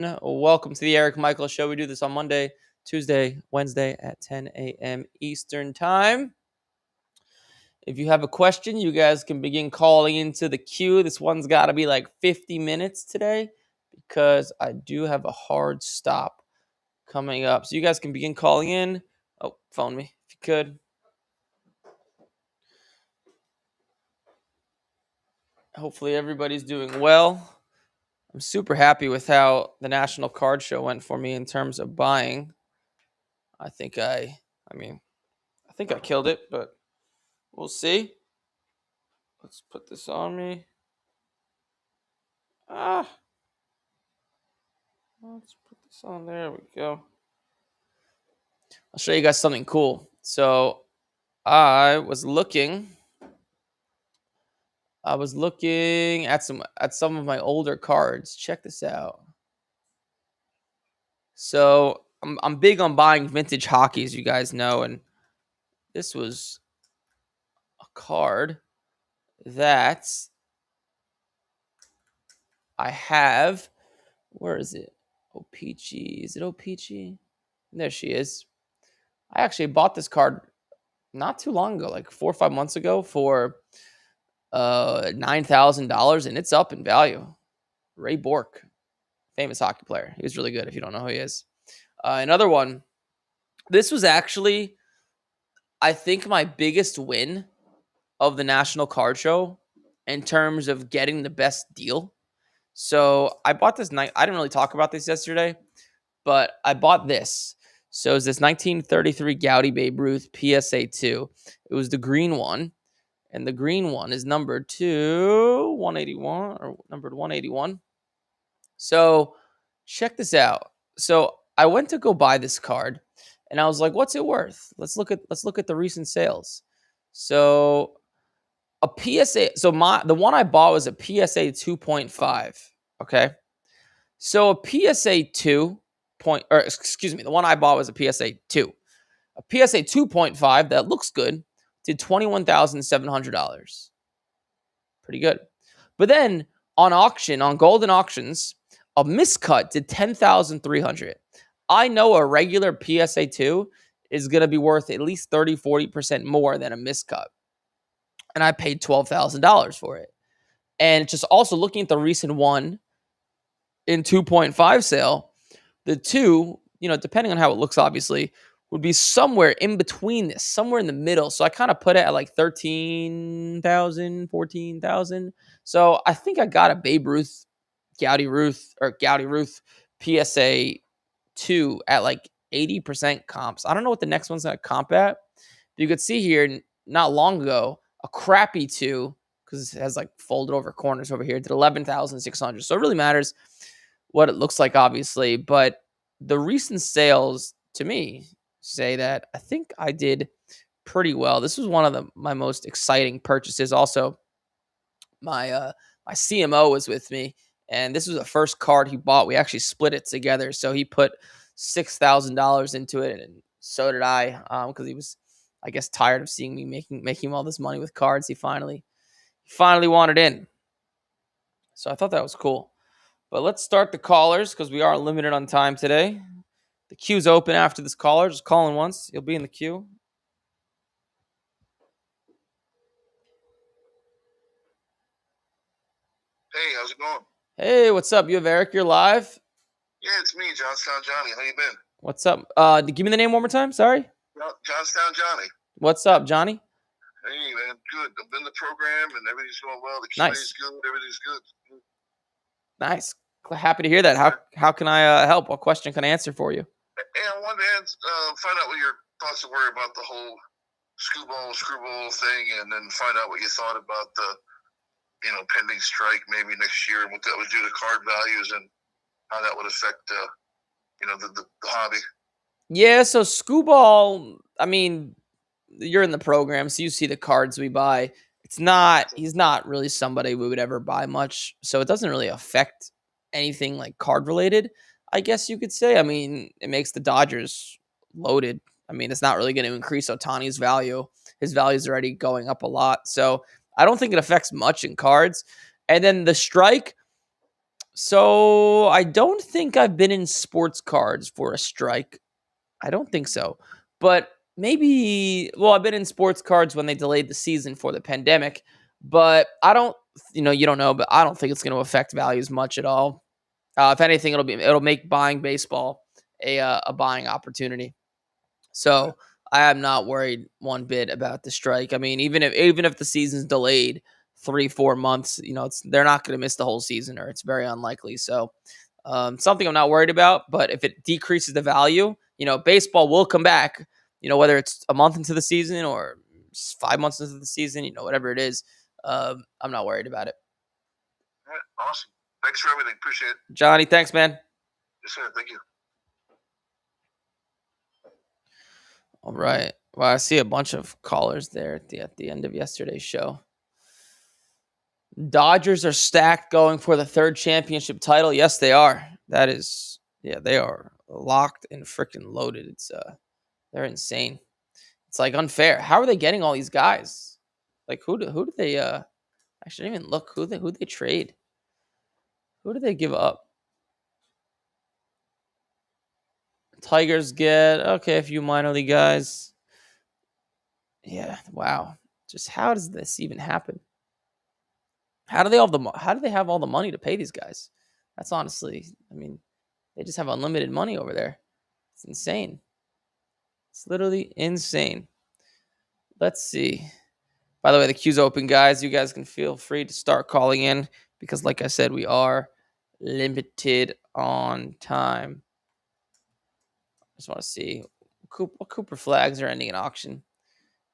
Welcome to the Eric Michael Show. We do this on Monday, Tuesday, Wednesday at 10 a.m. Eastern Time. If you have a question, you guys can begin calling into the queue. This one's got to be like 50 minutes today because I do have a hard stop coming up. So you guys can begin calling in. Oh, phone me if you could. Hopefully everybody's doing well. I'm super happy with how the National Card Show went for me in terms of buying. I think I killed it, but we'll see. Let's put this on me. Let's put this on. There we go. I'll show you guys something cool. So I was looking at some of my older cards. Check this out. So I'm big on buying vintage hockey, as you guys know, and this was a card that I have. Where is it? O-Pee-Chee. Is it O-Pee-Chee? There she is. I actually bought this card not too long ago, like 4 or 5 months ago, for $9,000, and it's up in value. Ray Bourque, famous hockey player. He was really good if you don't know who he is. Another one. This was actually, I think, my biggest win of the National Card Show in terms of getting the best deal. So I bought this night. I didn't really talk about this yesterday, but I bought this. So it's this 1933 Gaudy Babe Ruth PSA 2. It was the green one. And the green one is numbered to 181 or numbered 181. So check this out. So I went to go buy this card and I was like, what's it worth? Let's look at the recent sales. So a PSA, so the one I bought was a PSA 2.5. Okay. So a PSA 2 point, or excuse me, the one I bought was a PSA 2. A PSA 2.5 that looks good did $21,700. Pretty good. But then on auction, on Golden Auctions, a miscut did $10,300. I know a regular PSA 2 is going to be worth at least 30-40% more than a miscut. And I paid $12,000 for it. And just also looking at the recent one in 2.5 sale, the two, depending on how it looks, obviously, would be somewhere in between this, somewhere in the middle. So I kind of put it at like 13,000, 14,000. So I think I got a Babe Ruth, Gaudy Ruth PSA 2 at like 80% comps. I don't know what the next one's going to comp at. But you could see here, not long ago, a crappy 2, because it has like folded over corners over here, did 11,600. So it really matters what it looks like, obviously. But the recent sales, to me, say that I think I did pretty well. This was one of my most exciting purchases. Also, my CMO was with me, and this was the first card he bought. We actually split it together, so he put $6,000 into it, and so did I, because he was, I guess, tired of seeing me making all this money with cards. He finally wanted in, so I thought that was cool. But let's start the callers because we are limited on time today. The queue's open after this caller. Just call in once. You'll be in the queue. Hey, how's it going? Hey, what's up? You have Eric. You're live. Yeah, it's me, Johnstown Johnny. How you been? What's up? Give me the name one more time. Sorry. Johnstown Johnny. What's up, Johnny? Hey, man, good. I'm in the program and everything's going well. The QA is good. Everything's good. Nice. Happy to hear that. How can I help? What question can I answer for you? Hey, I wanted to find out what your thoughts were about the whole screwball thing, and then find out what you thought about the pending strike maybe next year, and what that would do to card values and how that would affect the hobby. Yeah, so Screwball, I mean, you're in the program, so you see the cards we buy. He's not really somebody we would ever buy much, so it doesn't really affect anything like card related, I guess you could say. I mean, it makes the Dodgers loaded. I mean, it's not really going to increase Ohtani's value. His value is already going up a lot, so I don't think it affects much in cards. And then the strike. So I don't think I've been in sports cards for a strike. I don't think so. But maybe, well, I've been in sports cards when they delayed the season for the pandemic, but I don't, you don't know, but I don't think it's going to affect values much at all. If anything, it'll make buying baseball a buying opportunity. So I am not worried one bit about the strike. I mean, even if the season's delayed 3-4 months, they're not going to miss the whole season, or it's very unlikely. So something I'm not worried about. But if it decreases the value, baseball will come back. Whether it's a month into the season or 5 months into the season, whatever it is, I'm not worried about it. All right, awesome. Thanks for everything. Appreciate it. Johnny, thanks, man. Yes, sir. Thank you. All right. Well, I see a bunch of callers there at the end of yesterday's show. Dodgers are stacked going for the third championship title. Yes, they are. They are locked and freaking loaded. They're insane. It's like unfair. How are they getting all these guys? Like who do they I shouldn't even look who they trade. Who do they give up? Tigers get a few minor league guys. Yeah, wow. Just how does this even happen? How do they have all the money to pay these guys? That's honestly, I mean, they just have unlimited money over there. It's insane. It's literally insane. Let's see. By the way, the queue's open, guys. You guys can feel free to start calling in because, like I said, we are limited on time. I just want to see what Cooper flags are ending in auction.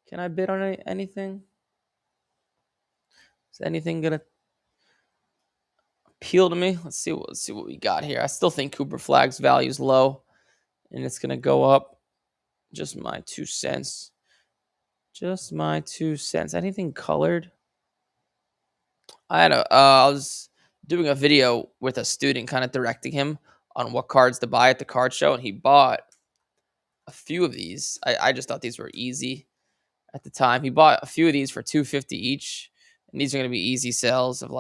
Can I bid on anything? Is anything gonna appeal to me? Let's see what we got here. I still think Cooper flags value is low, and it's gonna go up. Just my 2 cents. Just my 2 cents. Anything colored? I was doing a video with a student, kind of directing him on what cards to buy at the card show, and he bought a few of these. I just thought these were easy at the time. He bought a few of these for $250 each, and these are going to be easy sales of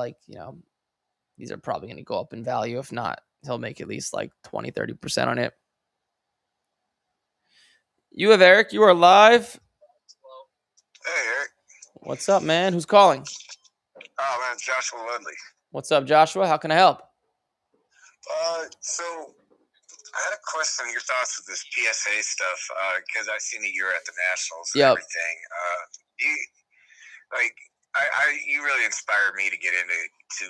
these are probably going to go up in value. If not, he'll make at least like 20-30% on it. You have Eric. You are live. Hey, Eric. What's up, man? Who's calling? Oh, man, Joshua Ludley. What's up, Joshua? How can I help? So I had a question on your thoughts with this PSA stuff, because I seen that you're at the Nationals and everything. You really inspired me to get into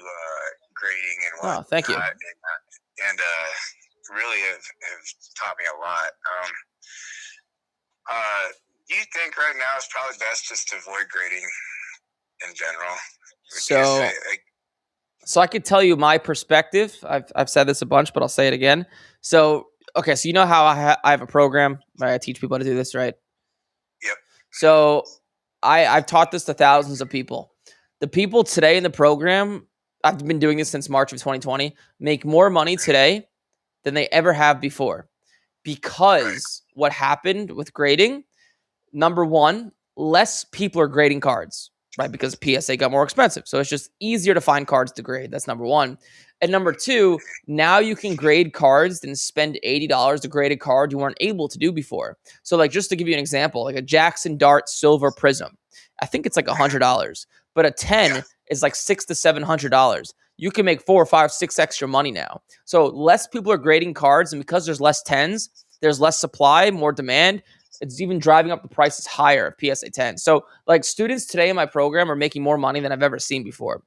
grading and what. Oh, thank you. And really have taught me a lot. Do you think right now it's probably best just to avoid grading in general? So I could tell you my perspective. I've said this a bunch, but I'll say it again. So you know how I have a program, right? I teach people how to do this, right? Yep. So I've taught this to thousands of people. The people today in the program, I've been doing this since March of 2020, make more money today than they ever have before. Because what happened with grading, number one, less people are grading cards, right? Because PSA got more expensive. So it's just easier to find cards to grade. That's number one. And number two, now you can grade cards and spend $80 to grade a card you weren't able to do before. So just to give you an example, like a Jackson Dart Silver Prism, I think it's like $100, but a 10 is like $600 to $700. You can make 4 or 5, 6 extra money now. So less people are grading cards, and because there's less 10s, there's less supply, more demand. It's even driving up the prices higher of PSA 10. So students today in my program are making more money than I've ever seen before.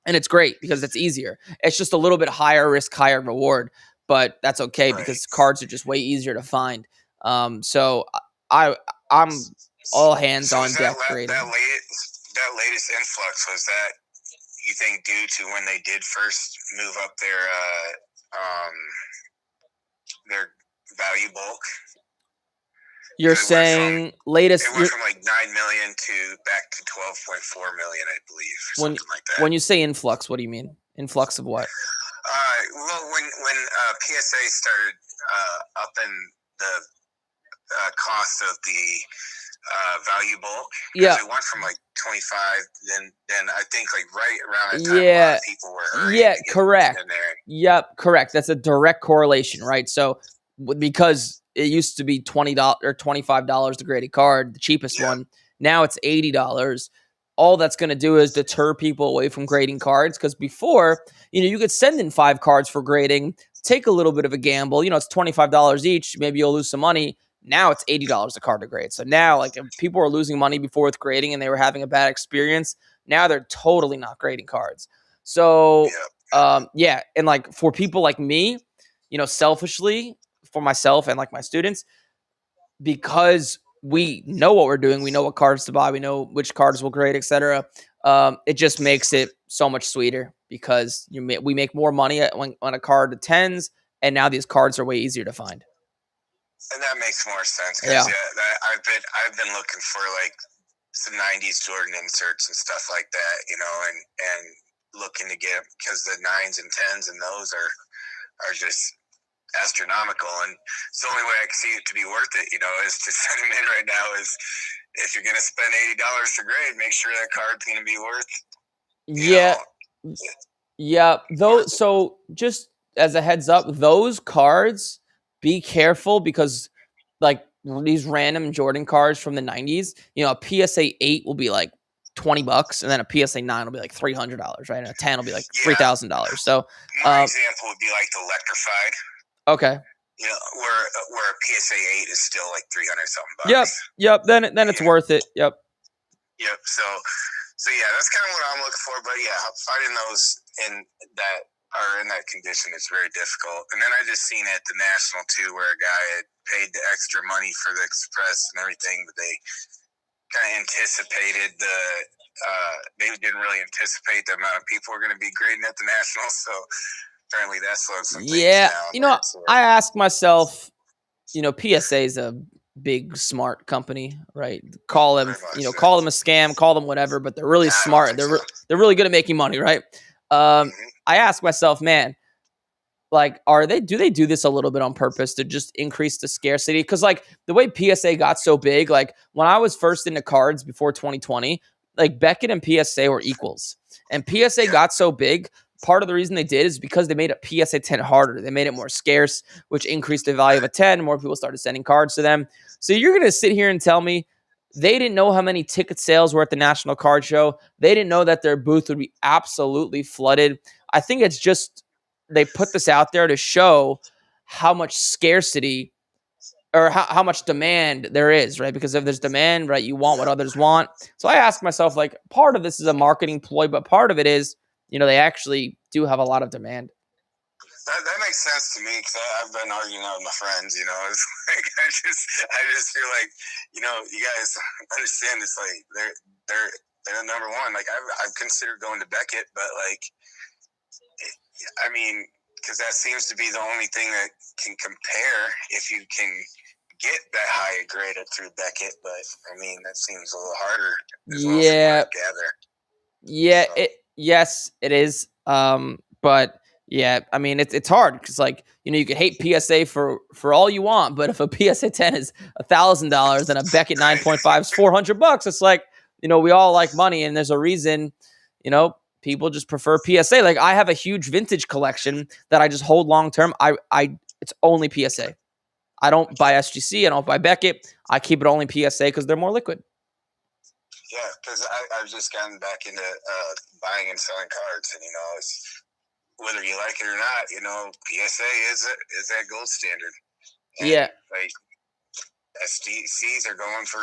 And it's great because it's easier. It's just a little bit higher risk, higher reward, but that's okay because cards are just way easier to find. So I'm all hands on deck grading. That latest influx, was that, you think, due to when they did first move up their value bulk? You're saying latest? It went from like 9 million to back to 12.4 million, I believe, something like that. When you say influx, what do you mean? Influx of what? Well, when PSA started upping the cost of the value bulk. Yeah. It went from like 25, then I think like right around that time, a Yeah. lot of people were hurrying Yeah, to get correct. in there. Yep, correct. That's a direct correlation, right? So because it used to be $20 or $25 the graded card, the cheapest Yeah. one. Now it's $80. All that's going to do is deter people away from grading cards, because before, you could send in 5 cards for grading, take a little bit of a gamble. It's $25 each. Maybe you'll lose some money. Now it's $80 a card to grade. So now, like, if people were losing money before with grading and they were having a bad experience, now they're totally not grading cards. So, yeah. And like for people like me, selfishly, for myself and like my students, because we know what we're doing, we know what cards to buy, we know which cards will grade, etc. It just makes it so much sweeter, because we make more money when a card attends, and now these cards are way easier to find. And that makes more sense, because I've been looking for like some 90s Jordan inserts and stuff like that, and looking to get, because the 9s and 10s and those are just astronomical, and it's the only way I can see it to be worth it, is to send them in right now. Is if you're gonna spend $80 to grade, make sure that card's gonna be worth. So just as a heads up, those cards, be careful, because like these random Jordan cards from the 90s, a PSA 8 will be like $20, and then a PSA 9 will be like $300, right? And a 10 will be like $3,000. So my example would be like the Electrified. Okay. Where a PSA 8 is still like $300 something. Yep. Then it's worth it. Yep. So yeah, that's kind of what I'm looking for. But yeah, finding those that are in that condition is very difficult. And then I just seen at the National too, where a guy had paid the extra money for the Express and everything, but they kind of anticipated they didn't really anticipate the amount of people were going to be grading at the National. So apparently that slowed some things down. I ask myself, PSA is a big smart company, right? Call them a scam, call them whatever, but they're really smart. They're really good at making money, right? I ask myself, man, like, do they do this a little bit on purpose to just increase the scarcity? Because like the way PSA got so big, like when I was first into cards before 2020, like Beckett and PSA were equals, and PSA got so big. Part of the reason they did is because they made a PSA 10 harder. They made it more scarce, which increased the value of a 10. More people started sending cards to them. So you're going to sit here and tell me they didn't know how many ticket sales were at the National Card Show. They didn't know that their booth would be absolutely flooded. I think it's just they put this out there to show how much scarcity or how much demand there is, right? Because if there's demand, right, you want what others want. So I ask myself, like, part of this is a marketing ploy, but part of it is, they actually do have a lot of demand. That makes sense to me, because I've been arguing out with my friends. It's like I just feel like you guys understand. It's like they're number one. Like I've considered going to Beckett, but like I mean, because that seems to be the only thing that can compare if you can get that high a grade through Beckett. But I mean, that seems a little harder. Yes, it is. But yeah, I mean, it's hard, because like, you could hate PSA for all you want, but if a PSA 10 is $1,000 and a Beckett 9.5 is $400, it's like, we all like money, and there's a reason, people just prefer PSA. Like I have a huge vintage collection that I just hold long term. It's only PSA. I don't buy SGC. I don't buy Beckett. I keep it only PSA because they're more liquid. Yeah, because I've just gotten back into buying and selling cards, and it's, whether you like it or not, PSA is that gold standard. And like SGCs are going for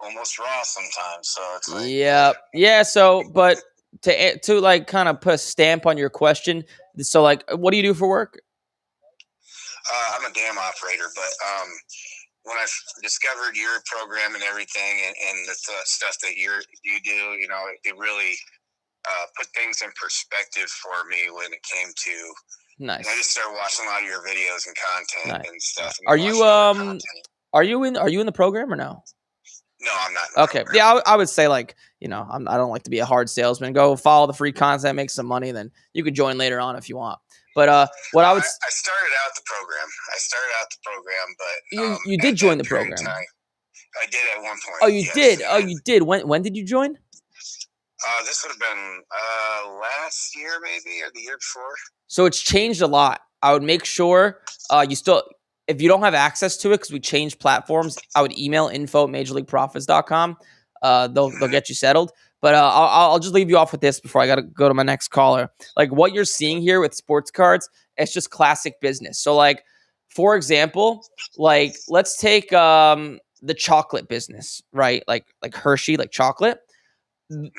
almost raw sometimes, so it's like So, but to like kind of put a stamp on your question, so like, what do you do for work? I'm a dam operator, but when I discovered your program and everything, and the stuff that you do, it really put things in perspective for me when it came to. Nice. I just started watching a lot of your videos and content and stuff. And are you in the program or no? No, I'm not. Okay. Yeah, I would say, like, I don't like to be a hard salesman. Go follow the free content, make some money, then you could join later on if you want. But I started out the program. But you did join the program. I did at one point. Oh, you yes. did. Oh, you did. When did you join? This would have been last year, maybe, or the year before. So it's changed a lot. I would make sure you still, if you don't have access to it, because we changed platforms, I would email info@majorleagueprofits.com. They'll get you settled. But I'll just leave you off with this before I got to go to my next caller. Like what you're seeing here with sports cards, it's just classic business. So like, for example, like let's take the chocolate business, right? Like Hershey, like chocolate.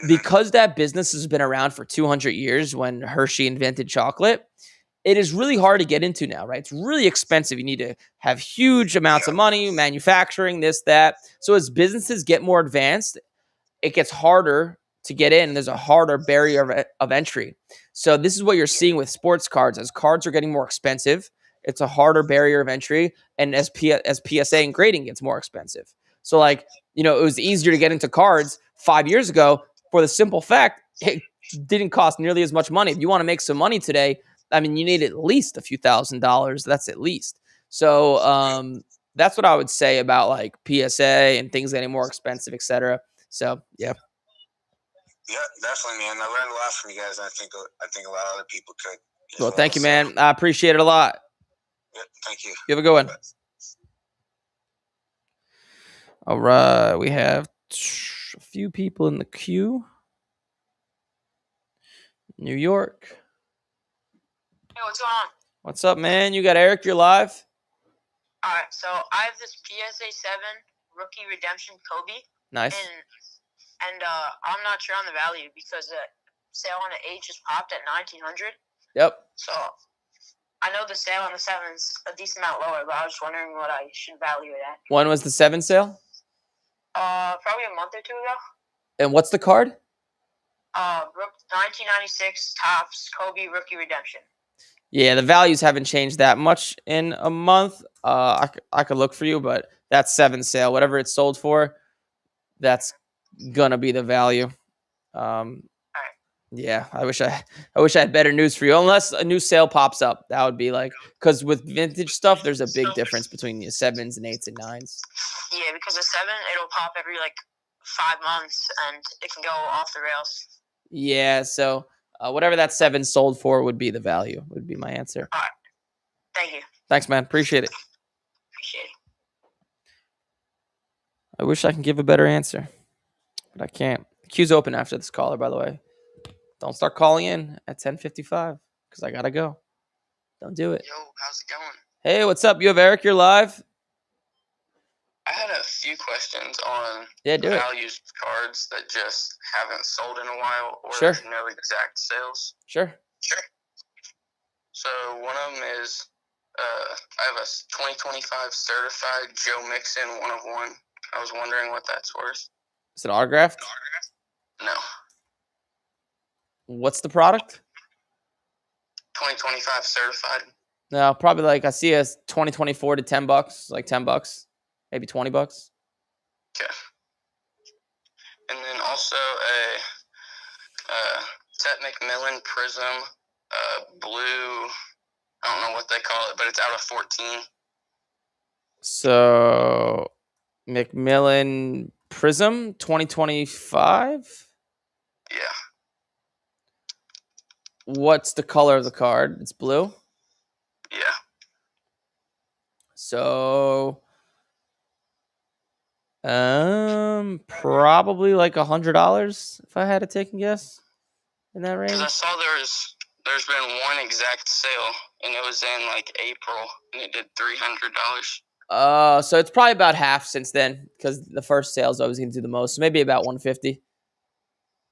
Because that business has been around for 200 years when Hershey invented chocolate, it is really hard to get into now, right? It's really expensive. You need to have huge amounts of money, manufacturing, this, that. So as businesses get more advanced, it gets harder to get in. There's a harder barrier of entry. So this is what you're seeing with sports cards. As cards are getting more expensive, it's a harder barrier of entry. And as PSA and grading gets more expensive. So like, it was easier to get into cards 5 years ago for the simple fact it didn't cost nearly as much money. If you want to make some money today, I mean, you need at least a few $1,000s. That's at least. So that's what I would say about like PSA and things getting more expensive, etc. So yeah. Yeah, definitely, man. I learned a lot from you guys. And I think a lot of other people could. Well, thank you, man. I appreciate it a lot. Yeah, thank you. You have a good one. All right, we have a few people in the queue. New York. Hey, what's going on? What's up, man? You got Eric. You're live. All right, so I have this PSA 7 rookie redemption Kobe. Nice. And I'm not sure on the value because the sale on the 8 just popped at 1,900. Yep. So I know the sale on the 7's a decent amount lower, but I was wondering what I should value it at. When was the 7 sale? Probably a month or two ago. And what's the card? 1996 Topps Kobe rookie redemption. Yeah, the values haven't changed that much in a month. I could look for you, but that 7 sale, whatever it's sold for, that's gonna be the value. Yeah, I wish I had better news for you. Unless a new sale pops up, that would be like, because with vintage stuff, there's a big difference between the 7s and 8s and 9s. Yeah, because the 7 it'll pop every like 5 months, and it can go off the rails. Yeah, so whatever that 7 sold for would be the value. Would be my answer. All right, thank you. Thanks, man. Appreciate it. Appreciate it. I wish I can give a better answer, but I can't. The queue's open after this caller, by the way. Don't start calling in at 10:55 because I gotta go. Don't do it. Yo, how's it going? Hey, what's up? You have Eric. You're live. I had a few questions on values of cards that just haven't sold in a while, or Sure. there's no exact sales. Sure. So one of them is I have a 2025 certified Joe Mixon 1/1. I was wondering what that's worth. Is it autographed? No. What's the product? 2025 certified. No, probably like I see as 2024 to $10, like $10, maybe $20. Okay. And then also a Tet McMillan Prism blue. I don't know what they call it, but it's out of 14. So McMillan Prism 2025. Yeah. What's the color of the card? It's blue. Yeah. So probably like $100 if I had to take a guess in that range. Because I saw there's been one exact sale, and it was in like April, and it did $300. So it's probably about half since then, because the first sale is always going to do the most. So maybe about 150.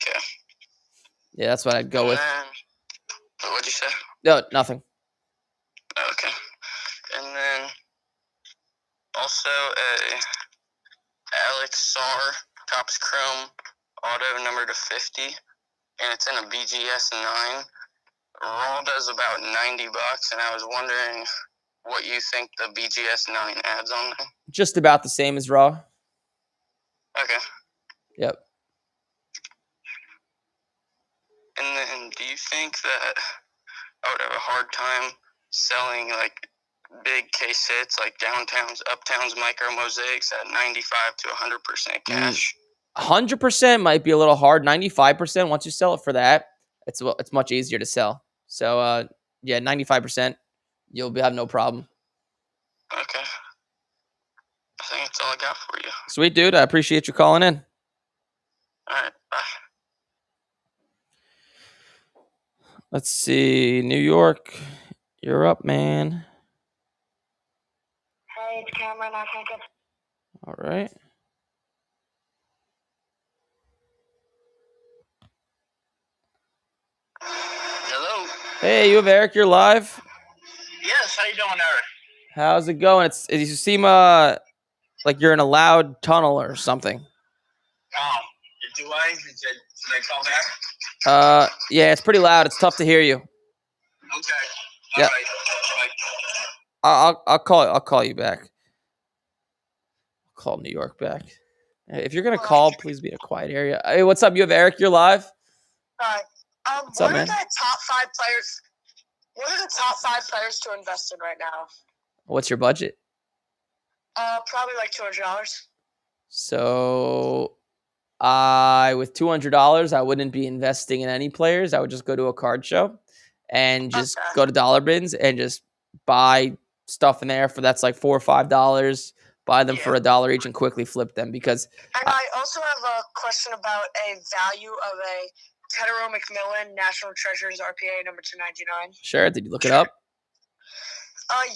Okay. Yeah, that's what I'd go with. What'd you say? No, nothing. Okay. And then also a Alex Sarr Topps Chrome auto number to 50, and it's in a BGS 9. Raw does about $90, and I was wondering what you think the BGS 9 adds on there. Just about the same as raw. Okay. Yep. And then do you think that I would have a hard time selling like big case hits like downtowns, uptowns, micro mosaics at 95 to 100% cash. 100% might be a little hard. 95%, once you sell it for that, it's much easier to sell. So, yeah, 95%, you'll have no problem. Okay. I think that's all I got for you. Sweet, dude. I appreciate you calling in. All right. Bye. Let's see. New York, you're up, man. Hey, it's Cameron. I can't get. All right. Hello. Hey, you have Eric. You're live. Yes. How you doing, Eric? How's it going? You seem like you're in a loud tunnel or something. Oh, do I? Should I call back? Yeah, it's pretty loud. It's tough to hear you. Okay. Yeah. All right. I'll call you back. I'll call New York back. If you're gonna call, please be in a quiet area. Hey, what's up? You have Eric. You're live. Alright. What's up, man? What are the top 5 players? What are the top 5 players to invest in right now? What's your budget? Probably like $200. So, with $200, I wouldn't be investing in any players. I would just go to a card show and just go to dollar bins and just buy stuff in there that's like $4 or $5. Buy them for $1 each and quickly flip them because. And I also have a question about a value of a Tedero McMillan National Treasures RPA number 299. Sure. Did you look it up?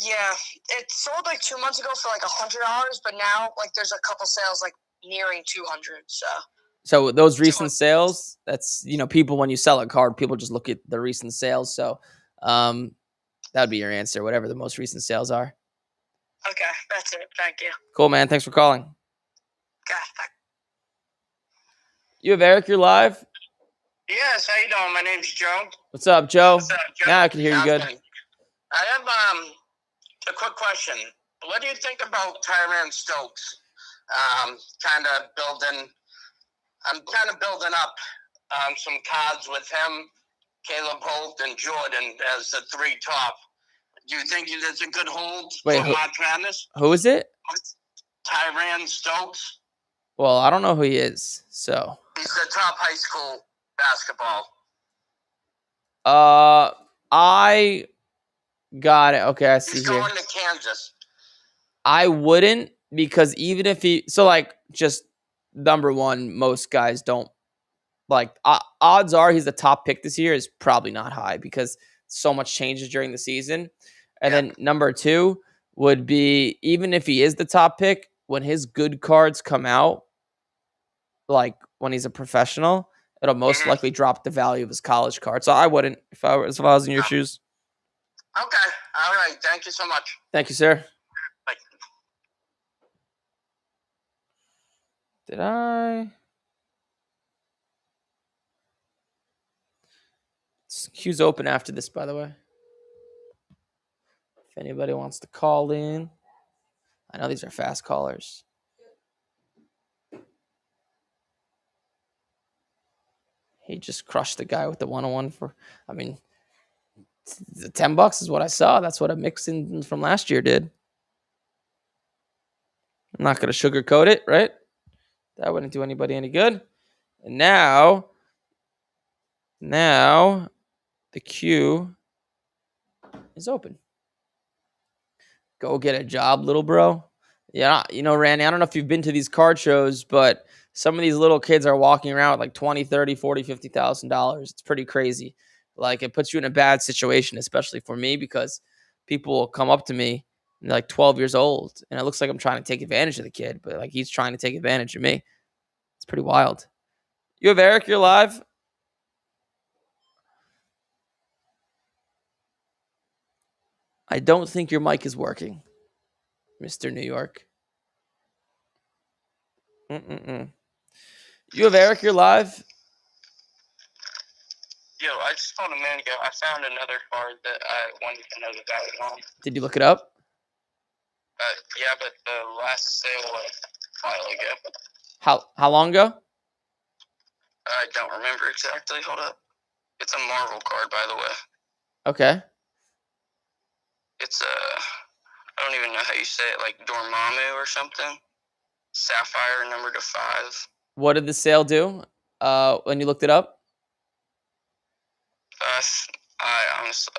Yeah. It sold like 2 months ago for like $100, but now like there's a couple sales like nearing 200. So those recent sales, that's, people, when you sell a card, people just look at the recent sales. So that would be your answer, whatever the most recent sales are. Okay, that's it. Thank you. Cool, man. Thanks for calling. Okay. You have Eric. You're live. Yes. How you doing? My name's Joe. What's up, Joe? What's up, Joe? Now I can hear you good. I have a quick question. What do you think about Tyron Stokes? I'm kind of building up some cards with him, Caleb Holt, and Jordan as the 3 top. Do you think it's a good hold for March Madness? Who is it? Tyron Stokes. Well, I don't know who he is, so. He's the top high school basketball. I got it. Okay, I see He's here. going to Kansas. I wouldn't, because even if just number one, most guys don't odds are he's the top pick this year is probably not high because so much changes during the season. And then number 2 would be, even if he is the top pick, when his good cards come out, like when he's a professional, it'll most likely drop the value of his college card. So I wouldn't if I was in your shoes. Okay. All right. Thank you so much. Thank you, sir. Bye. Did I? Queue's open after this, by the way. If anybody wants to call in. I know these are fast callers. He just crushed the guy with the 101 the $10 is what I saw. That's what a mix-in from last year did. I'm not going to sugarcoat it, right? That wouldn't do anybody any good. And now the queue is open. Go get a job, little bro. Yeah, Randy, I don't know if you've been to these card shows, but some of these little kids are walking around with like $20, $30, $40, $50,000. It's pretty crazy. Like, it puts you in a bad situation, especially for me, because people will come up to me and they're like 12 years old, and it looks like I'm trying to take advantage of the kid, but like he's trying to take advantage of me. It's pretty wild. You have Eric, you're live. I don't think your mic is working, Mr. New York. You have Eric, you're live. Yo, I just called a minute ago. I found another card that I wanted to know the value on. Did you look it up? Yeah, but the last sale was a while ago. How long ago? I don't remember exactly. Hold up. It's a Marvel card, by the way. Okay. It's don't even know how you say it, like Dormammu or something. Sapphire number to 5. What did the sale do when you looked it up? I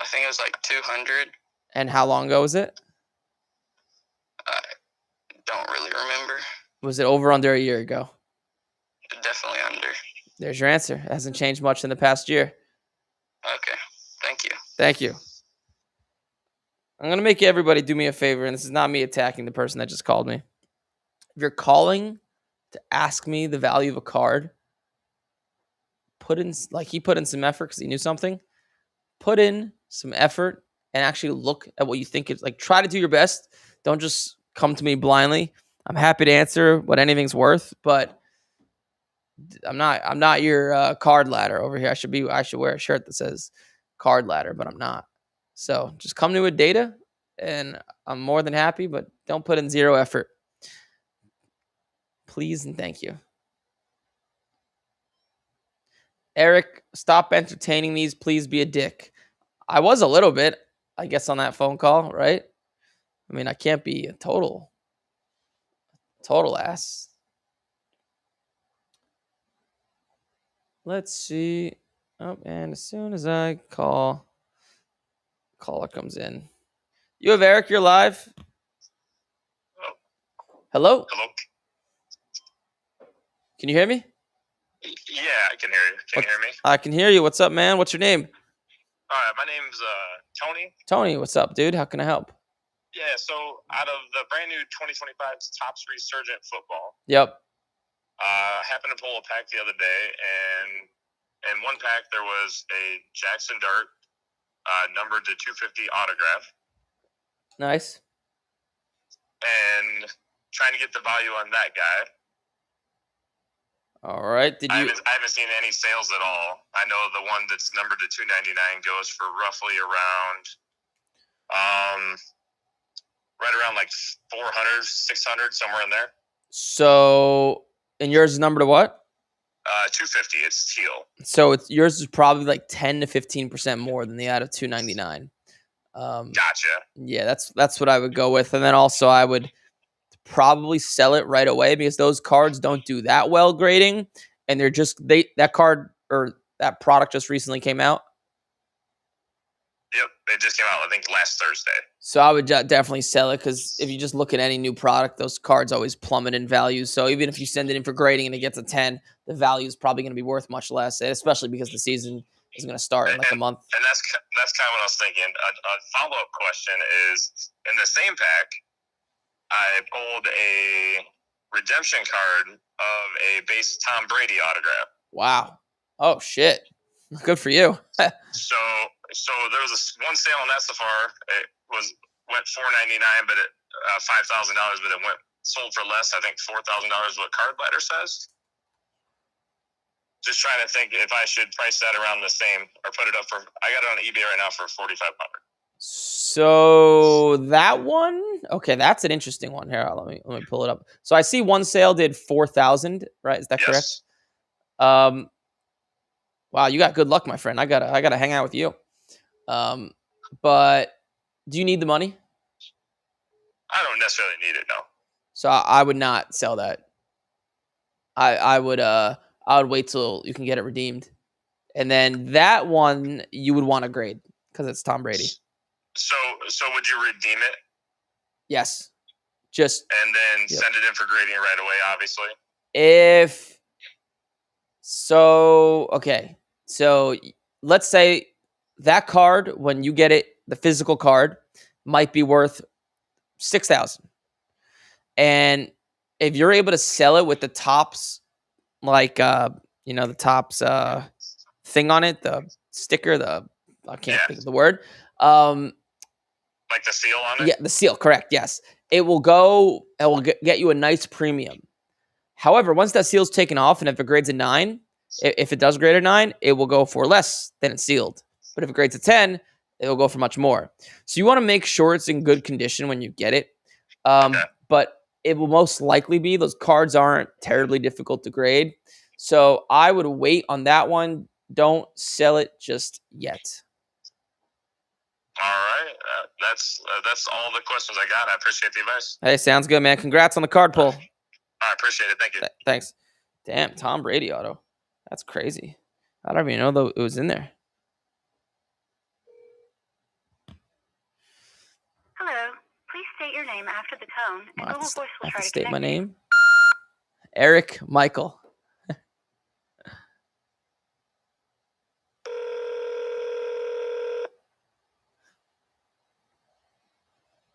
think it was like 200. And how long ago was it? I don't really remember. Was it over under a year ago? Definitely under. There's your answer. It hasn't changed much in the past year. Okay. Thank you. Thank you. I'm going to make everybody do me a favor, and this is not me attacking the person that just called me. If you're calling to ask me the value of a card, he put in some effort because he knew something. Put in some effort and actually look at what you think it's like. Try to do your best. Don't just come to me blindly. I'm happy to answer what anything's worth, but I'm not your card ladder over here. I should wear a shirt that says card ladder, but I'm not. So just come to me with data, and I'm more than happy. But don't put in zero effort, please and thank you. Eric, stop entertaining these. Please be a dick. I was a little bit, I guess, on that phone call, right? I mean, I can't be a total ass. Let's see. Oh, and as soon as I caller comes in. You have Eric, you're live. Hello? Hello. Can you hear me? Yeah, I can hear you. Can you hear me? I can hear you. What's up, man? What's your name? All right, my name's Tony. Tony, what's up, dude? How can I help? Yeah, so out of the brand new 2025 Topps Resurgent Football, Yep. happened to pull a pack the other day, and in one pack there was a Jackson Dart numbered to 250 autograph, Nice. and trying to get the value on that guy. All right. I haven't seen any sales at all. I know the one that's numbered to 299 goes for roughly around, right around like 400, 600, somewhere in there. So, and yours is numbered to what? 250. It's teal. So yours is probably like 10 to 15% more than the out of 299. Gotcha. Yeah, that's what I would go with. And then also I would probably sell it right away because those cards don't do that well grading, and that card or that product just recently came out. Yep, it just came out, I think, last Thursday. So I would definitely sell it because if you just look at any new product, those cards always plummet in value. So even if you send it in for grading and it gets a 10, the value is probably going to be worth much less, especially because the season is going to start in like a month. And that's kind of what I was thinking. A follow-up question is, in the same pack, I pulled a redemption card of a base Tom Brady autograph. Wow. Oh, shit. Good for you. So there was one sale on that so far. It went $499, but $5,000, but it sold for less. I think $4,000. What Card Ladder says. Just trying to think if I should price that around the same or put it up for. I got it on eBay right now for $4,500. So that one, okay, that's an interesting one. Here, let me pull it up. So I see one sale did 4,000, right? Is that correct? Wow, you got good luck, my friend. I gotta hang out with you. But do you need the money? I don't necessarily need it, no. So I would not sell that. I would wait till you can get it redeemed, and then that one you would want to grade because it's Tom Brady. So would you redeem it? Yes. And then send it in for grading right away, obviously. Okay. So let's say that card, when you get it, the physical card might be worth $6,000. And if you're able to sell it with the Topps, like the Topps thing on it, the sticker, I can't think of the word. Like the seal on it? Yeah, the seal, correct, yes. It will get you a nice premium. However, once that seal's taken off, and if it grades a 9, if it does grade a 9, it will go for less than it's sealed. But if it grades a 10, it will go for much more. So you want to make sure it's in good condition when you get it. Okay. But it will most likely be. Those cards aren't terribly difficult to grade. So I would wait on that one. Don't sell it just yet. All right. That's all the questions I got. I appreciate the advice. Hey, sounds good, man. Congrats on the card pull. I appreciate it. Thank you. Thanks. Damn, Tom Brady auto. That's crazy. I don't even know though it was in there. Hello. Please state your name after the tone, and I Google Voice will have try to to state connect my you. name. Eric Michael.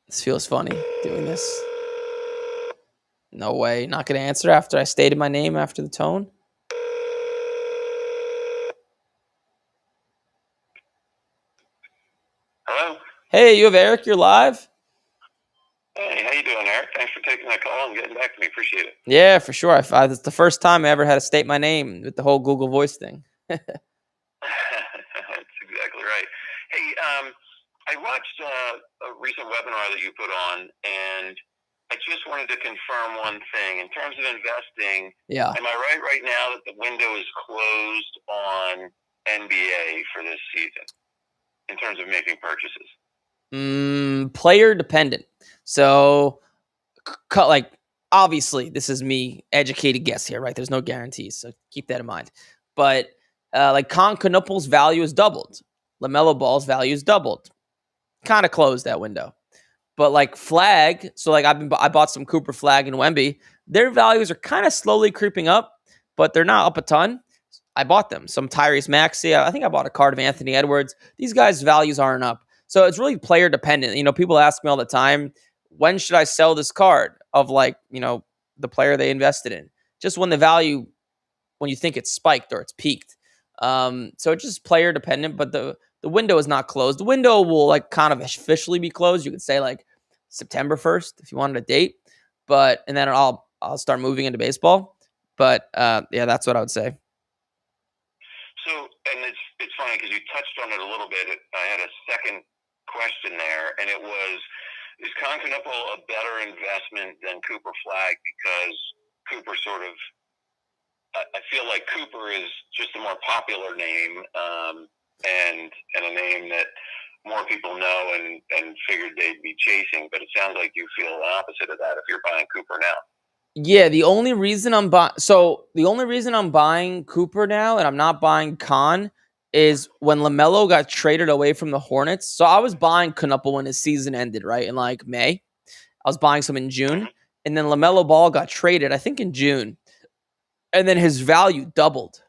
This feels funny doing this. No way. Not going to answer after I stated my name after the tone. Hello. Hey, you have Eric. You're live. Hey, how you doing, Eric? Thanks for taking that call and getting back to me. Appreciate it. Yeah, for sure. It's the first time I ever had to state my name with the whole Google Voice thing. That's exactly right. Hey, I watched a recent webinar that you put on, and I just wanted to confirm one thing. In terms of investing, Yeah. am I right now that the window is closed on NBA for this season in terms of making purchases? Player dependent. So, like, obviously, this is me, educated guess here, right? There's no guarantees, so keep that in mind. But like, Con Canuple's value is doubled. LaMelo Ball's value is doubled. Kind of closed that window. But like Flag, so like I bought some Cooper Flag and Wemby. Their values are kind of slowly creeping up, but they're not up a ton. I bought them. Some Tyrese Maxey. I think I bought a card of Anthony Edwards. These guys' values aren't up. So it's really player dependent. You know, people ask me all the time, when should I sell this card of, like, you know, the player they invested in? Just when the value, when you think it's spiked or it's peaked. So it's just player dependent, but the window is not closed. The window will, like, kind of officially be closed. You could say like September 1st if you wanted a date, and then I'll start moving into baseball. But yeah, that's what I would say. So, and it's funny because you touched on it a little bit. I had a second question there, and it was, is Con Canuple a better investment than Cooper Flag? Because Cooper sort of, I feel like Cooper is just a more popular name, and a name that more people know and figured they'd be chasing. But it sounds like you feel the opposite of that if you're buying Cooper now. Yeah, the only reason I'm buying Cooper now and I'm not buying Con is when LaMelo got traded away from the Hornets. So I was buying Canuple when his season ended, right, in like May. I was buying some in June, and then LaMelo Ball got traded, I think, in June, and then his value doubled.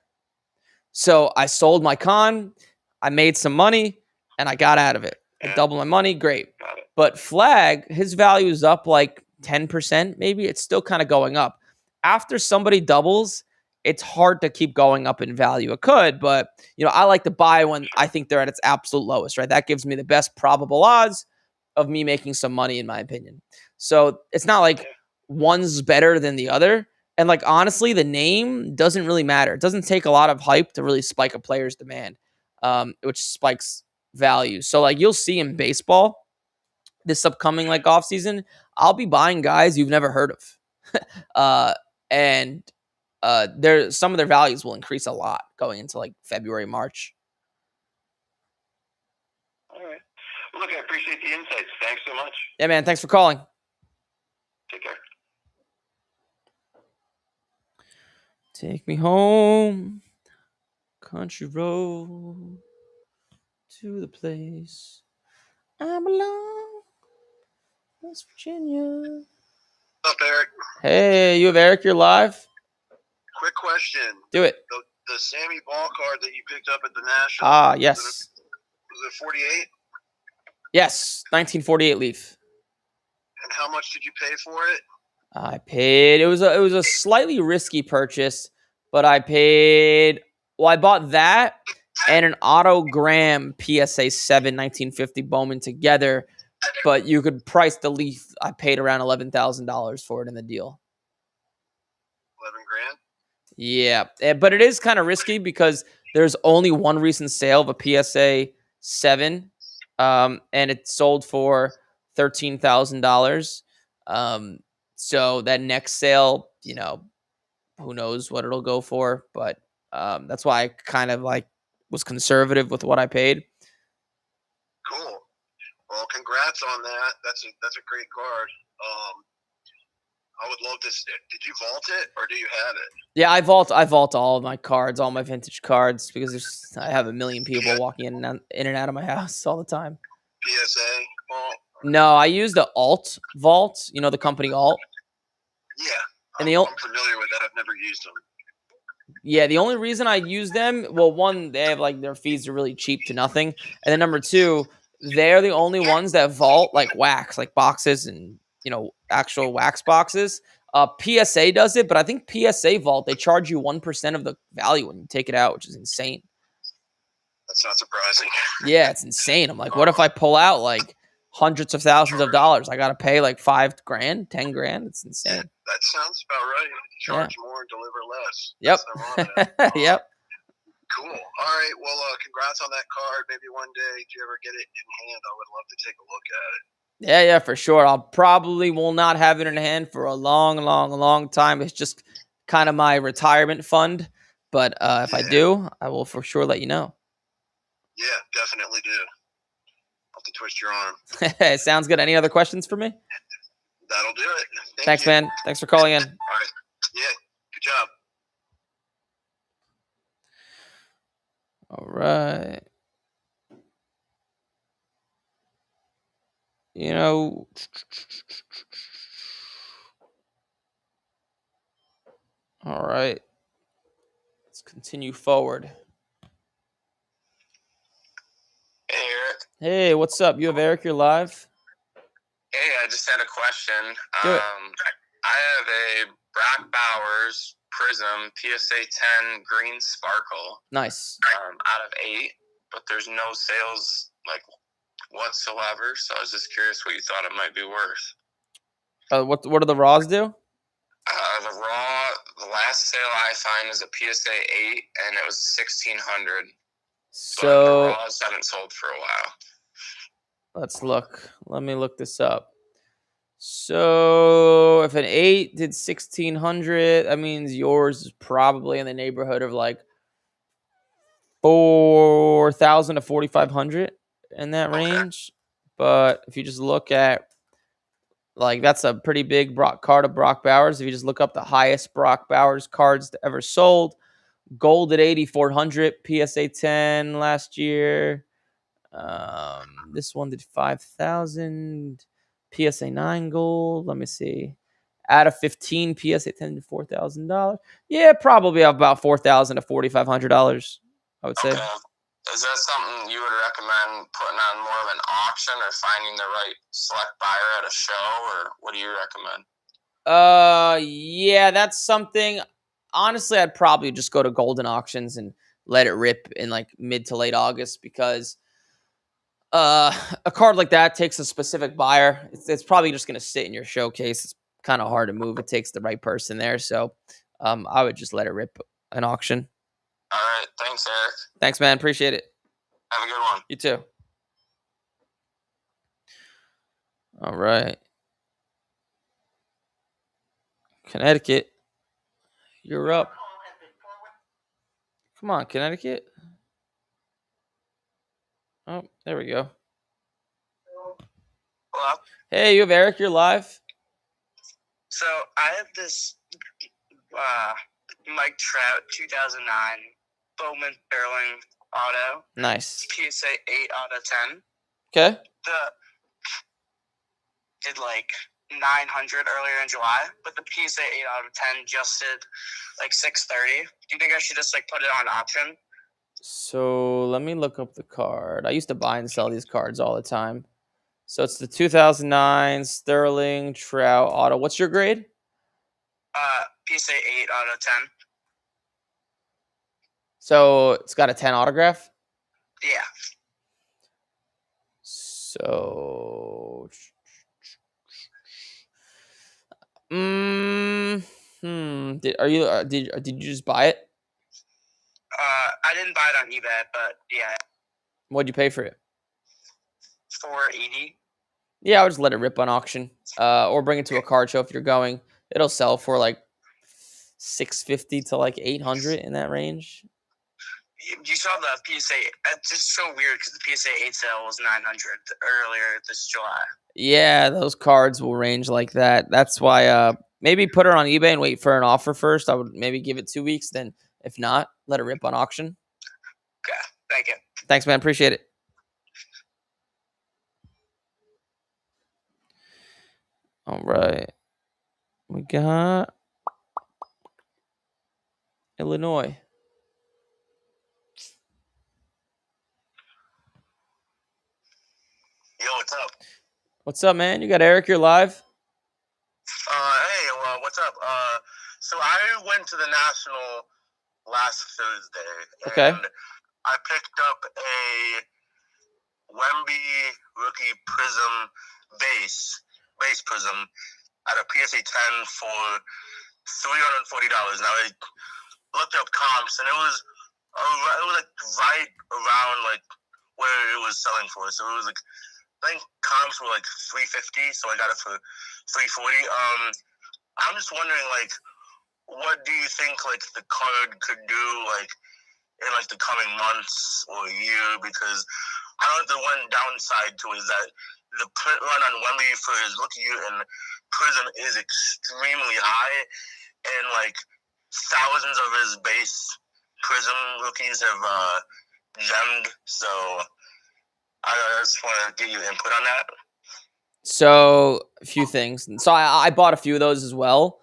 So I sold my Con, I made some money, and I got out of it. I doubled my money, great. But Flag, his value is up like 10%, maybe. It's still kind of going up. After somebody doubles, it's hard to keep going up in value. It could, but, you know, I like to buy when I think they're at its absolute lowest, right? That gives me the best probable odds of me making some money, in my opinion. So it's not like one's better than the other. And, like, honestly, the name doesn't really matter. It doesn't take a lot of hype to really spike a player's demand, which spikes value. So, like, you'll see in baseball this upcoming, like, off season, I'll be buying guys you've never heard of. And some of their values will increase a lot going into like February, March. All right. Well, look, I appreciate the insights. Thanks so much. Yeah, man. Thanks for calling. Take care. Take me home, country road, to the place I belong, West Virginia. What's up, Eric? Hey, you have Eric. You're live. Quick question. Do it. The Sammy Ball card that you picked up at the National. Yes. Was it 48? Yes, 1948 Leaf. And how much did you pay for it? I paid. It was a slightly risky purchase, but I paid. Well, I bought that and an autogram PSA 7 1950 Bowman together, but you could price the Leaf. I paid around $11,000 for it in the deal. 11 grand. Yeah, but it is kind of risky because there's only one recent sale of a PSA 7, and it sold for $13,000. So that next sale, you know, who knows what it'll go for, but that's why I kind of like was conservative with what I paid. Cool. Well, congrats on that. That's a great card. I would love to. Did you vault it or do you have it? Yeah, I vault all of my cards, all my vintage cards, because I have a million people walking in and out of my house all the time. PSA vault? No, I use the Alt Vault. You know the company Alt. Yeah, And I'm familiar with that. I've never used them. Yeah, the only reason I use them, well, one, they have like their fees are really cheap to nothing, and then number two, they're the only ones that vault like wax, like boxes and actual wax boxes. PSA does it, but I think PSA Vault they charge you 1% of the value when you take it out, which is insane. That's not surprising. Yeah, it's insane. I'm like, what if I pull out like hundreds of thousands of dollars? I gotta pay like $5,000, $10,000. It's insane. That sounds about right. Charge more and deliver less. Yep. Yep. Cool. All right. Well, congrats on that card. Maybe one day, if you ever get it in hand, I would love to take a look at it. Yeah, for sure. I'll probably will not have it in hand for a long time. It's just kind of my retirement fund. But if I do, I will for sure let you know. Yeah, definitely do. I'll have to twist your arm. Sounds good. Any other questions for me? That'll do it. Thanks, man. Thanks for calling in. All right. Yeah, good job. All right. All right. Let's continue forward. Hey, Eric. Hey, what's up? You have Eric, you're live. Hey, I just had a question. Do it. I have a Brock Bowers Prism PSA 10 green sparkle. Nice. Out of 8, but there's no sales like whatsoever. So I was just curious what you thought it might be worth. What do the raws do? The last sale I find is a PSA 8, and it was 1,600. So but the raws haven't sold for a while. Let's look. Let me look this up. So if an 8 did 1,600, that means yours is probably in the neighborhood of like 4,000 to 4,500 in that range. But if you just look at like that's a pretty big card of Brock Bowers. If you just look up the highest Brock Bowers cards ever sold, gold at 8,400, PSA 10 last year. This one did 5,000. PSA 9 gold. Let me see. Out of 15, PSA 10 to $4,000. Yeah, probably about $4,000 to $4,500. I would say. Okay. Is that something you would recommend putting on more of an auction or finding the right select buyer at a show, or what do you recommend? Yeah, that's something. Honestly, I'd probably just go to Golden Auctions and let it rip in like mid to late August because a card like that takes a specific buyer. It's probably just going to sit in your showcase. It's kind of hard to move. It takes the right person there. So I would just let it rip an auction. All right. Thanks, Eric. Thanks, man. Appreciate it. Have a good one. You too. All right. Connecticut. You're up. Come on, Connecticut. Oh, there we go. Hello? Hey, you have Eric. You're live. So I have this Mike Trout 2009 Bowman Sterling auto. Nice. PSA 8 out of 10. Okay. Did like 900 earlier in July, but the PSA 8 out of 10 just did like 630. Do you think I should just like put it on option? So let me look up the card. I used to buy and sell these cards all the time. So it's the 2009 Sterling Trout auto. What's your grade? PSA 8 out of 10. So it's got a 10 autograph? Yeah. So did you just buy it? I didn't buy it on eBay, but yeah. What'd you pay for it? $480. Yeah, I would just let it rip on auction. Or bring it to a card show if you're going. It'll sell for like $650 to like $800 in that range. You saw the PSA. It's just so weird because the PSA 8 sale was 900 earlier this July. Yeah, those cards will range like that. That's why maybe put her on eBay and wait for an offer first. I would maybe give it 2 weeks. Then if not, let it rip on auction. Okay, thank you. Thanks, man. Appreciate it. All right. We got Illinois. Yo, what's up? What's up, man? You got Eric. You're live. Hey, what's up? So I went to the National last Thursday. Okay. And I picked up a Wemby rookie prism base prism at a PSA 10 for $340. Now I looked up comps and it was like right around like where it was selling for. So it was like, I think comps were like $350, so I got it for $340. I'm just wondering, like, what do you think like the card could do like in like the coming months or year? Because I know the one downside to it is that the print run on Wemby for his rookie year and Prism is extremely high, and like thousands of his base Prism rookies have gemmed. So I just want to get your input on that. So a few things. So I bought a few of those as well.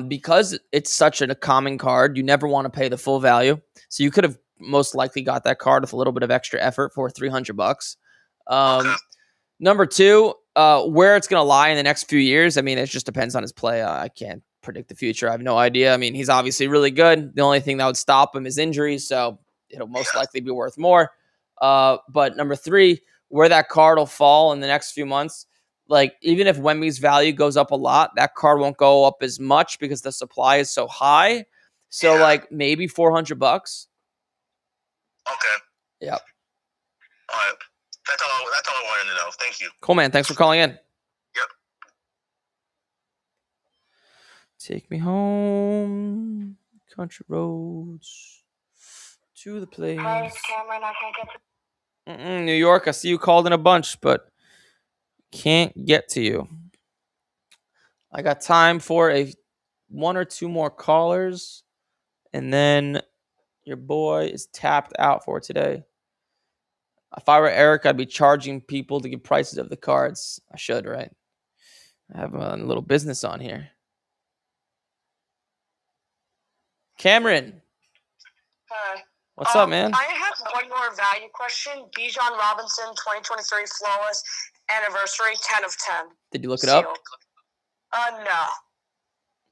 Because it's such a common card, you never want to pay the full value. So you could have most likely got that card with a little bit of extra effort for $300. Okay. Number two, where it's going to lie in the next few years. I mean, it just depends on his play. I can't predict the future. I have no idea. I mean, he's obviously really good. The only thing that would stop him is injuries. So it'll most likely be worth more. But number three, where that card will fall in the next few months. Like, even if Wemby's value goes up a lot, that card won't go up as much because the supply is so high. So, like, maybe $400. Okay. Yep. All right. That's all I wanted to know. Thank you. Cool, man. Thanks for calling in. Yep. Take me home, country roads, to the place. Hi, it's Cameron. I can't get to New York, I see you called in a bunch, but can't get to you. I got time for one or two more callers, and then your boy is tapped out for today. If I were Eric, I'd be charging people to give prices of the cards. I should, right? I have a little business on here. Cameron, Hi. what's up, man? I have one more value question. Bijan Robinson, 2023 Flawless Anniversary, 10 of 10. Did you look it up? Sealed. No.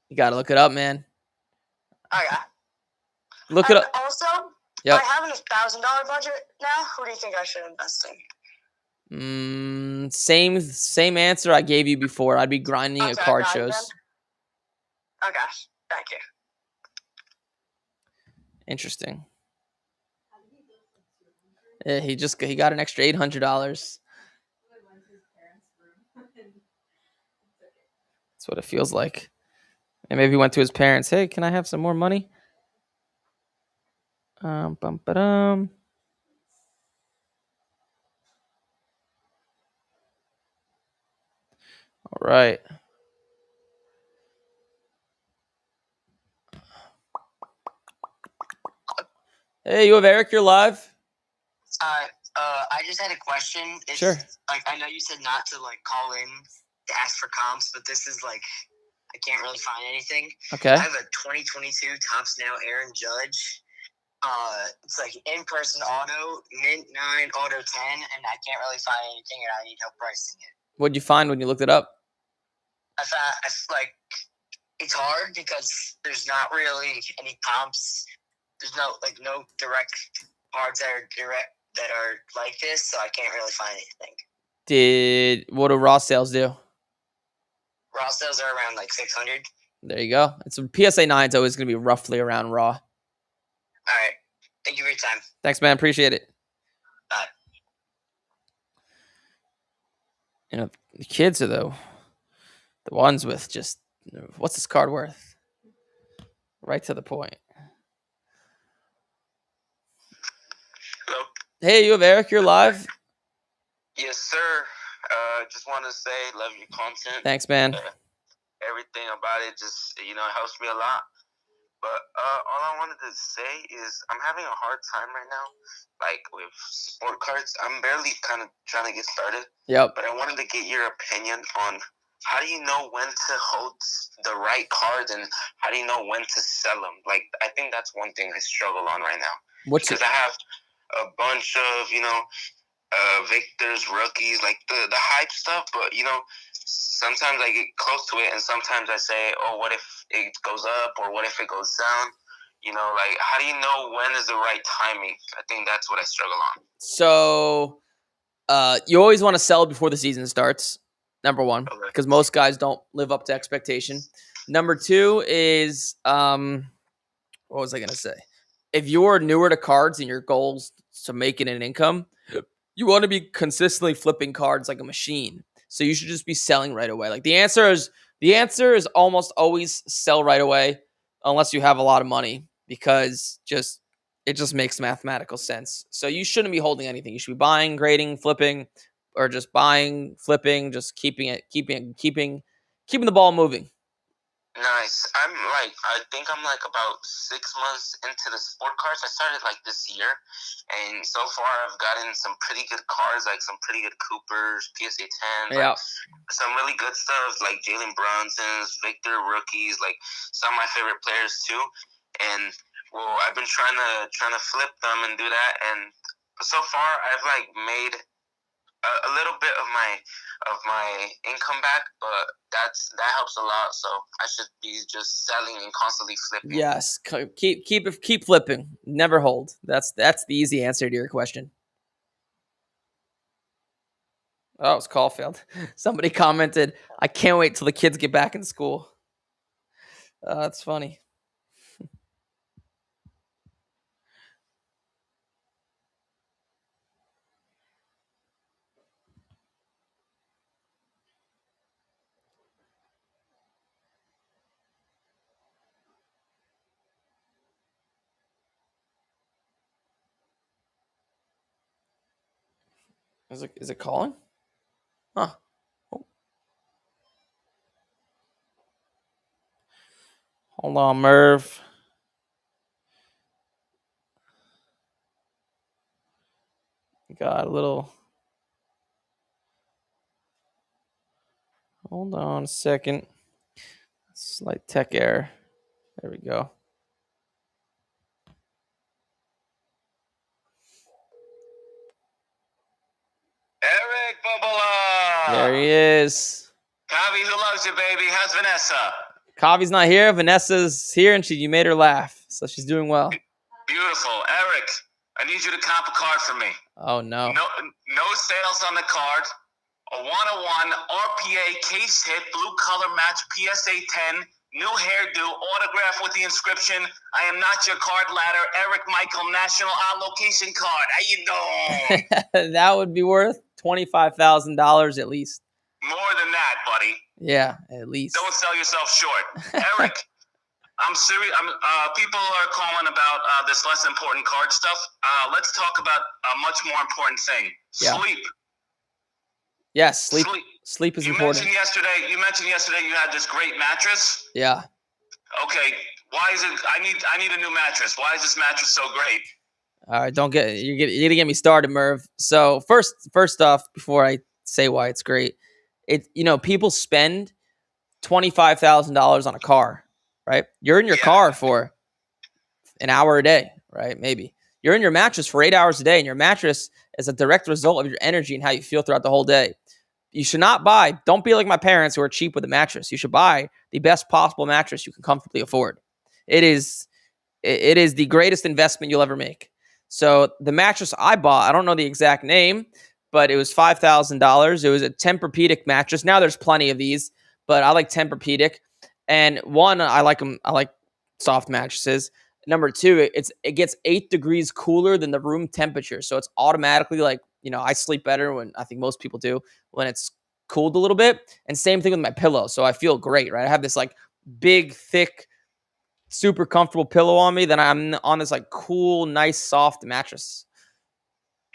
You got to look it up, man. Okay. Look it up. Also, Yep. I have a $1,000 budget now. Who do you think I should invest in? Same answer I gave you before. I'd be grinding at card got it shows. then. Okay. Thank you. Interesting. Yeah, he got an extra $800. That's what it feels like. And maybe he went to his parents. Hey, can I have some more money? All right. Hey, you have Eric. You're live. I just had a question. It's, Sure. Like, I know you said not to like call in to ask for comps, but this is like I can't really find anything. Okay. I have a 2022 Topps Now Aaron Judge. It's like in-person auto, mint 9, auto 10, and I can't really find anything, and I need help pricing it. What'd you find when you looked it up? I like it's hard because there's not really any comps. There's no direct cards that are like this, so I can't really find anything. What do raw sales do? Raw sales are around like 600. There you go. It's PSA 9 is always going to be roughly around raw. All right. Thank you for your time. Thanks, man. Appreciate it. Bye. You know, the kids are the ones with just, what's this card worth? Right to the point. Hey, you have Eric. You're live. Yes, sir. Just want to say, love your content. Thanks, man. Everything about it just, helps me a lot. But all I wanted to say is I'm having a hard time right now, like with sport cards. I'm barely kind of trying to get started. Yep. But I wanted to get your opinion on how do you know when to hold the right cards and how do you know when to sell them? Like, I think that's one thing I struggle on right now. Because I have a bunch of, Victor's rookies, like the hype stuff, but sometimes I get close to it and sometimes I say, oh, what if it goes up or what if it goes down? Like, how do you know when is the right timing? I think that's what I struggle on. So you always want to sell before the season starts, number one, because most guys don't live up to expectation. Number two is what was I going to say? If you're newer to cards and your goals to making an income, you want to be consistently flipping cards like a machine. So you should just be selling right away. Like the answer is almost always sell right away unless you have a lot of money, because it just makes mathematical sense. So you shouldn't be holding anything. You should be buying, grading, flipping, or just buying, flipping, just keeping the ball moving. Nice. I think I'm like about 6 months into the sport cards. I started like this year, and so far I've gotten some pretty good cards, like some pretty good Coopers, PSA 10, Yeah. some really good stuff like Jalen Brunson's, Victor rookies, like some of my favorite players too. And well, I've been trying to flip them and do that, and so far I've like made a little bit of my income back, but that helps a lot. So I should be just selling and constantly flipping. Yes, keep flipping. Never hold. That's the easy answer to your question. Oh, it's Caulfield. Somebody commented, "I can't wait till the kids get back in school." That's funny. Is it calling? Huh. Oh. Hold on, Merv. Got a little. Hold on a second. Slight tech error. There we go. Eric Bubala. There he is. Kavi, who loves you, baby? How's Vanessa? Kavi's not here. Vanessa's here, and you made her laugh, so she's doing well. Beautiful. Eric, I need you to comp a card for me. Oh, no. No sales on the card. A 101 RPA case hit, blue color match, PSA 10, new hairdo, autograph with the inscription, I am not your card ladder, Eric Michael, national on location card. How you doing? That would be worth $25,000 at least. More than that, buddy. Yeah, at least. Don't sell yourself short. Eric, I'm serious. People are calling about this less important card stuff. Let's talk about a much more important thing. Yeah. Sleep. Yes, sleep is important. You mentioned yesterday you had this great mattress. Yeah. Okay. Why is it? I need a new mattress. Why is this mattress so great? All right, you're gonna get me started, Merv. So first off, before I say why it's great, people spend $25,000 on a car, right? You're in your car for an hour a day, right? Maybe you're in your mattress for 8 hours a day, and your mattress is a direct result of your energy and how you feel throughout the whole day. You should not don't be like my parents who are cheap with a mattress. You should buy the best possible mattress you can comfortably afford. It is the greatest investment you'll ever make. So the mattress I bought, I don't know the exact name, but it was $5,000. It was a Tempur-Pedic mattress. Now there's plenty of these, but I like Tempur-Pedic. And one, I like them. I like soft mattresses. Number two, it gets 8 degrees cooler than the room temperature. So it's automatically like, I sleep better when, I think most people do, when it's cooled a little bit. And same thing with my pillow. So I feel great, right? I have this like big, thick, super comfortable pillow on me. Then I'm on this like cool, nice, soft mattress.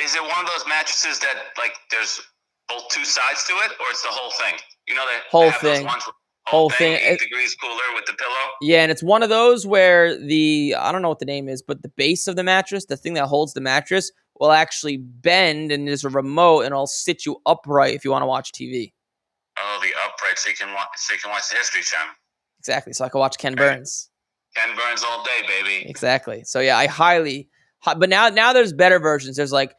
Is it one of those mattresses that like there's both two sides to it, or it's the whole thing? You know that Whole they have those thing. ones with- Whole thing. 8 degrees cooler with the pillow. Yeah, and it's one of those where I don't know what the name is, but the base of the mattress, the thing that holds the mattress, will actually bend, and there's a remote, and it'll sit you upright if you want to watch TV. Oh, the upright, so you can watch the History Channel. Exactly. So I can watch Ken Burns. Ken Burns all day, baby. Exactly. So yeah, but now there's better versions. There's like,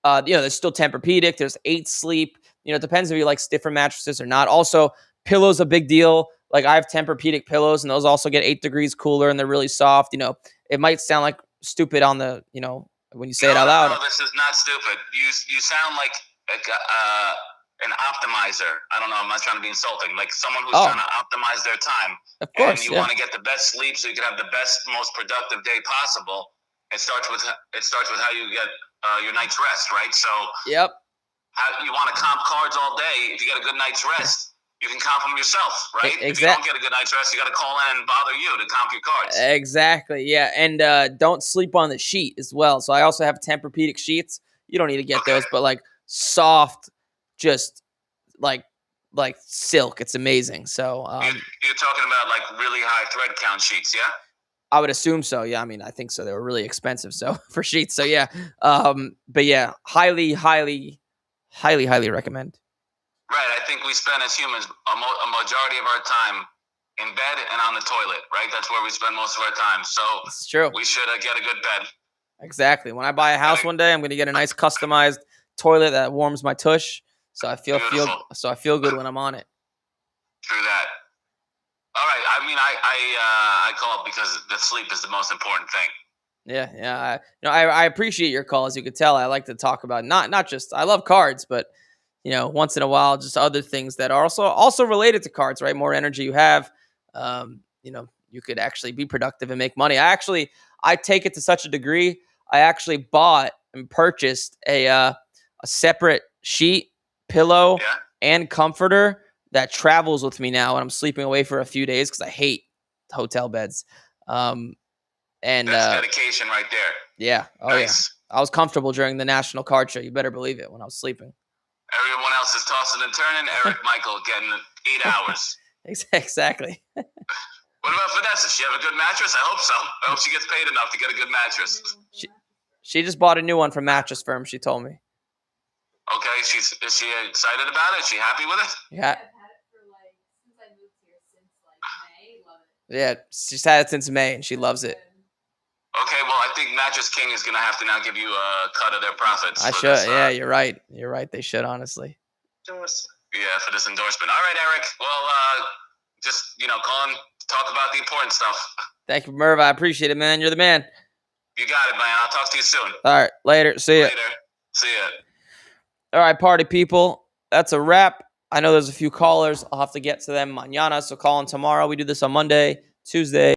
there's still Tempur-Pedic. There's 8 Sleep. It depends if you like stiffer mattresses or not. Also, pillows a big deal. Like I have Tempur-Pedic pillows, and those also get 8 degrees cooler, and they're really soft. It might sound like stupid on the, when you say it out loud. No, this is not stupid. You sound like an optimizer. I don't know. I'm not trying to be insulting. Like someone who's trying to optimize their time. Of course, and you want to get the best sleep so you can have the best, most productive day possible. It starts with how you get your night's rest, right? So yep. You want to comp cards all day. If you get a good night's rest, you can comp them yourself, right? Exactly. If you don't get a good night's rest, you got to call in and bother you to comp your cards. Exactly. Yeah, and don't sleep on the sheet as well. So I also have Tempur-Pedic sheets. You don't need to get those, but like soft, just like silk. It's amazing. So you're talking about like really high thread count sheets, yeah? I would assume so. Yeah, I mean, I think so. They were really expensive, so for sheets. So yeah, but yeah, highly recommend. Right. I think we spend as humans a majority of our time in bed and on the toilet, right? That's where we spend most of our time. So it's true. We should get a good bed. Exactly. When I buy a house one day, I'm going to get a nice customized toilet that warms my tush, so I feel good when I'm on it. True that. All right. I mean, I call it because the sleep is the most important thing. Yeah. I appreciate your call. As you could tell, I like to talk about not just I love cards, but once in a while, just other things that are also related to cards, right? More energy you have, you could actually be productive and make money. I take it to such a degree. I actually bought and purchased a separate sheet, pillow, and comforter that travels with me now when I'm sleeping away for a few days because I hate hotel beds. And that's dedication right there. Yeah. Oh nice. Yeah. I was comfortable during the National Card Show. You better believe it when I was sleeping. Everyone else is tossing and turning. Eric Michael getting 8 hours. Exactly. What about Vanessa? She have a good mattress? I hope so. I hope she gets paid enough to get a good mattress. She just bought a new one from Mattress Firm. She told me. Okay, is she excited about it? Is she happy with it? Yeah. I've had it for since I moved here, since May. Love it. Yeah, she's had it since May and she loves it. Okay, well, I think Mattress King is going to have to now give you a cut of their profits. I should. Yeah, you're right. You're right. They should, honestly. Yeah, for this endorsement. All right, Eric. Well, just, call and talk about the important stuff. Thank you, Merv. I appreciate it, man. You're the man. You got it, man. I'll talk to you soon. All right. Later. See ya. See ya. All right, party people. That's a wrap. I know there's a few callers. I'll have to get to them mañana, so call in tomorrow. We do this on Monday, Tuesday.